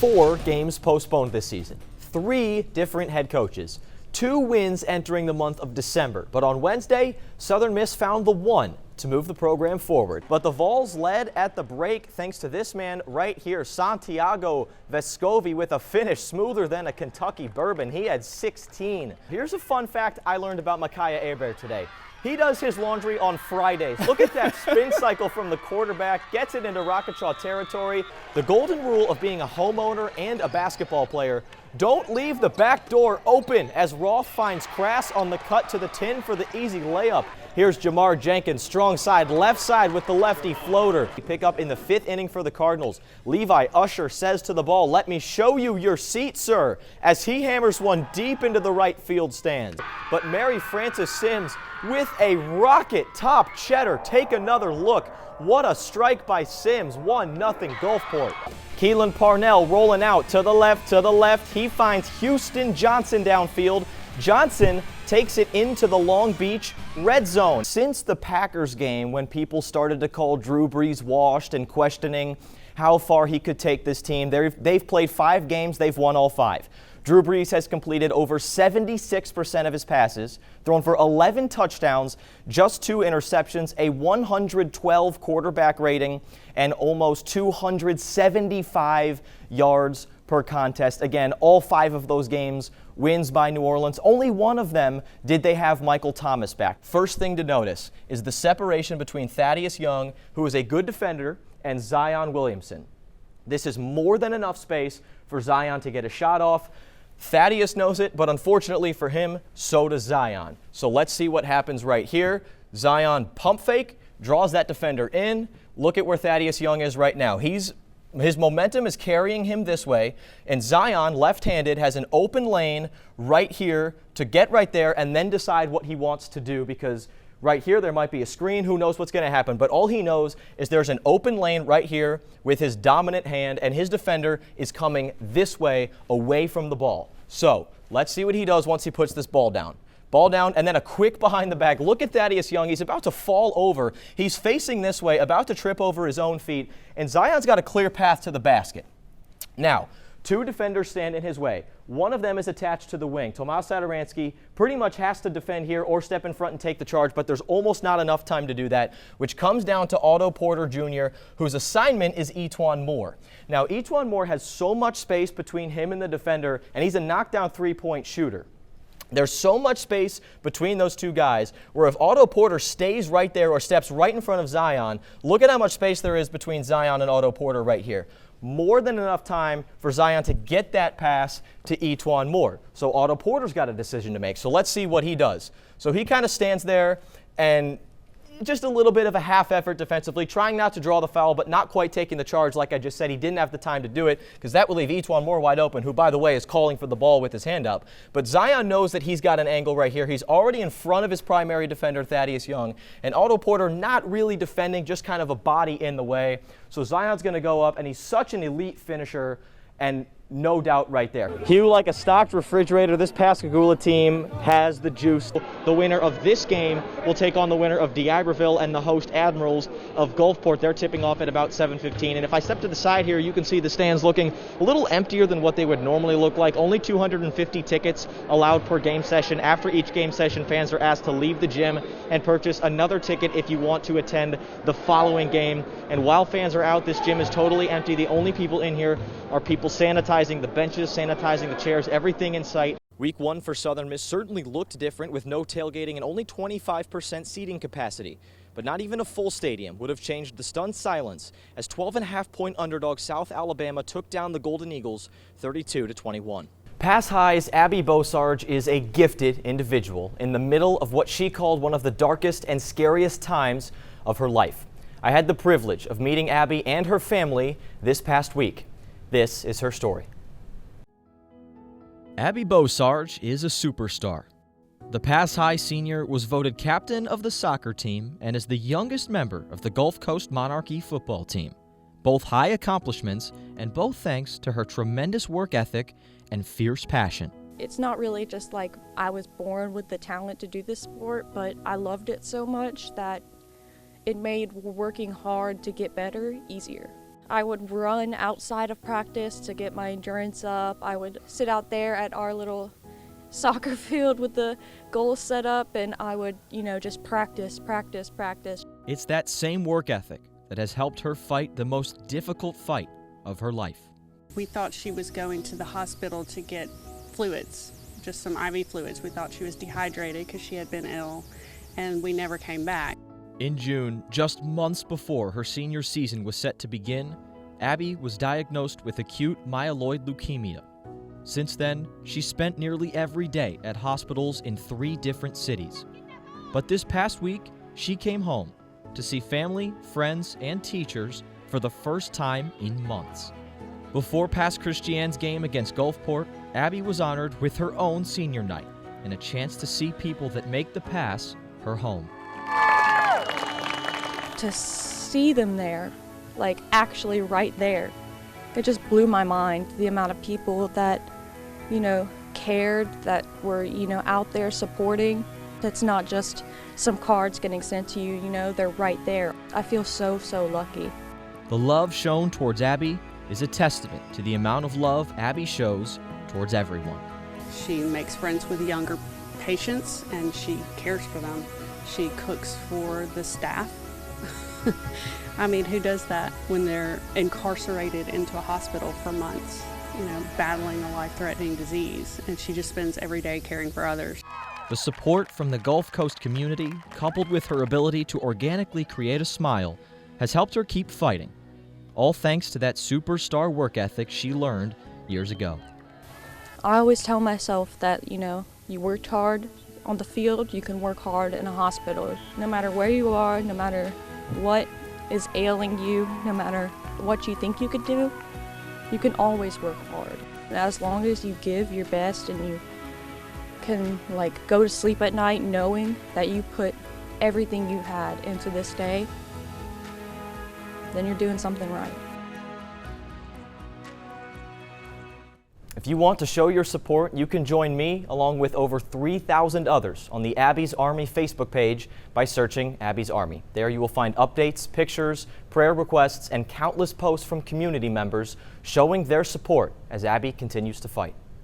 4 games postponed this season, 3 different head coaches, 2 wins entering the month of December. But on Wednesday, Southern Miss found the one to move the program forward. But the Vols led at the break thanks to this man right here, Santiago Vescovi, with a finish smoother than a Kentucky bourbon. He had 16. Here's a fun fact I learned about Micaiah Hebert today. He does his laundry on Fridays. Look at that spin cycle from the quarterback, gets it into Rocketshaw territory. The golden rule of being a homeowner and a basketball player: don't leave the back door open, as Roth finds Crass on the cut to the tin for the easy layup. Here's Jamar Jenkins, strong side, left side with the lefty floater. Pick up in the 5th inning for the Cardinals. Levi Usher says to the ball, "Let me show you your seat, sir," as he hammers one deep into the right field stands. But Mary Frances Sims with a rocket top cheddar. Take another look. What a strike by Sims. 1-0 Gulfport. Keelan Parnell rolling out to the left. He finds Houston Johnson downfield. Johnson takes it into the Long Beach red zone. Since the Packers game, when people started to call Drew Brees washed and questioning how far he could take this team, they've played 5 games, they've won all 5. Drew Brees has completed over 76% of his passes, thrown for 11 touchdowns, just 2 interceptions, a 112 quarterback rating, and almost 275 yards per contest. Again, all 5 of those games wins by New Orleans. Only one of them did they have Michael Thomas back. First thing to notice is the separation between Thaddeus Young, who is a good defender, and Zion Williamson. This is more than enough space for Zion to get a shot off. Thaddeus knows it, but unfortunately for him, so does Zion. So let's see what happens right here. Zion pump fake, draws that defender in. Look at where Thaddeus Young is right now. His momentum is carrying him this way, and Zion, left-handed, has an open lane right here to get right there and then decide what he wants to do, because right here there might be a screen. Who knows what's going to happen? But all he knows is there's an open lane right here with his dominant hand, and his defender is coming this way away from the ball. So let's see what he does once he puts this ball down. Ball down, and then a quick behind the back. Look at Thaddeus Young. He's about to fall over. He's facing this way, about to trip over his own feet, and Zion's got a clear path to the basket. Now, 2 defenders stand in his way. One of them is attached to the wing. Tomas Sadaransky pretty much has to defend here or step in front and take the charge, but there's almost not enough time to do that, which comes down to Otto Porter Jr., whose assignment is Etwan Moore. Now, Etwan Moore has so much space between him and the defender, and he's a knockdown 3-point shooter. There's so much space between those 2 guys where if Otto Porter stays right there or steps right in front of Zion, look at how much space there is between Zion and Otto Porter right here. More than enough time for Zion to get that pass to Etwan Moore. So Otto Porter's got a decision to make. So let's see what he does. So he kind of stands there and just a little bit of a half effort defensively, trying not to draw the foul, but not quite taking the charge. Like I just said, he didn't have the time to do it, because that would leave Etwan Moore wide open, who, by the way, is calling for the ball with his hand up. But Zion knows that he's got an angle right here. He's already in front of his primary defender, Thaddeus Young, and Otto Porter not really defending, just kind of a body in the way. So Zion's going to go up, and he's such an elite finisher, and no doubt right there. Hugh, like a stocked refrigerator, this Pascagoula team has the juice. The winner of this game will take on the winner of D'Iberville and the host Admirals of Gulfport. They're tipping off at about 7:15. And if I step to the side here, you can see the stands looking a little emptier than what they would normally look like. Only 250 tickets allowed per game session. After each game session, fans are asked to leave the gym and purchase another ticket if you want to attend the following game. And while fans are out, this gym is totally empty. The only people in here are people sanitizing the benches, sanitizing the chairs, everything in sight. Week 1 for Southern Miss certainly looked different, with no tailgating and only 25% seating capacity. But not even a full stadium would have changed the stunned silence as 12.5-point underdog South Alabama took down the Golden Eagles 32-21. Pass High's Abby Bosarge is a gifted individual in the middle of what she called one of the darkest and scariest times of her life. I had the privilege of meeting Abby and her family this past week. This is her story. Abby Bosarge is a superstar. The Pass High senior was voted captain of the soccer team and is the youngest member of the Gulf Coast Monarchy football team. Both high accomplishments, and both thanks to her tremendous work ethic and fierce passion. It's not really just like I was born with the talent to do this sport, but I loved it so much that it made working hard to get better easier. I would run outside of practice to get my endurance up. I would sit out there at our little soccer field with the goals set up, and I would, just practice. It's that same work ethic that has helped her fight the most difficult fight of her life. We thought she was going to the hospital to get fluids, just some IV fluids. We thought she was dehydrated because she had been ill, and we never came back. In June, just months before her senior season was set to begin, Abby was diagnosed with acute myeloid leukemia. Since then, she spent nearly every day at hospitals in 3 different cities. But this past week, she came home to see family, friends, and teachers for the first time in months. Before Pass Christiane's game against Gulfport, Abby was honored with her own senior night and a chance to see people that make the Pass her home. To see them there, like actually right there, it just blew my mind, the amount of people that, cared, that were, out there supporting. It's not just some cards getting sent to you, they're right there. I feel so, so lucky. The love shown towards Abby is a testament to the amount of love Abby shows towards everyone. She makes friends with younger patients, and she cares for them. She cooks for the staff. I mean, who does that when they're incarcerated into a hospital for months, battling a life-threatening disease? And she just spends every day caring for others. The support from the Gulf Coast community, coupled with her ability to organically create a smile, has helped her keep fighting. All thanks to that superstar work ethic she learned years ago. I always tell myself that, you worked hard on the field, you can work hard in a hospital. No matter where you are, no matter what is ailing you, no matter what you think you could do, you can always work hard. And as long as you give your best and you can go to sleep at night knowing that you put everything you had into this day, then you're doing something right. If you want to show your support, you can join me along with over 3,000 others on the Abby's Army Facebook page by searching Abby's Army. There you will find updates, pictures, prayer requests, and countless posts from community members showing their support as Abby continues to fight.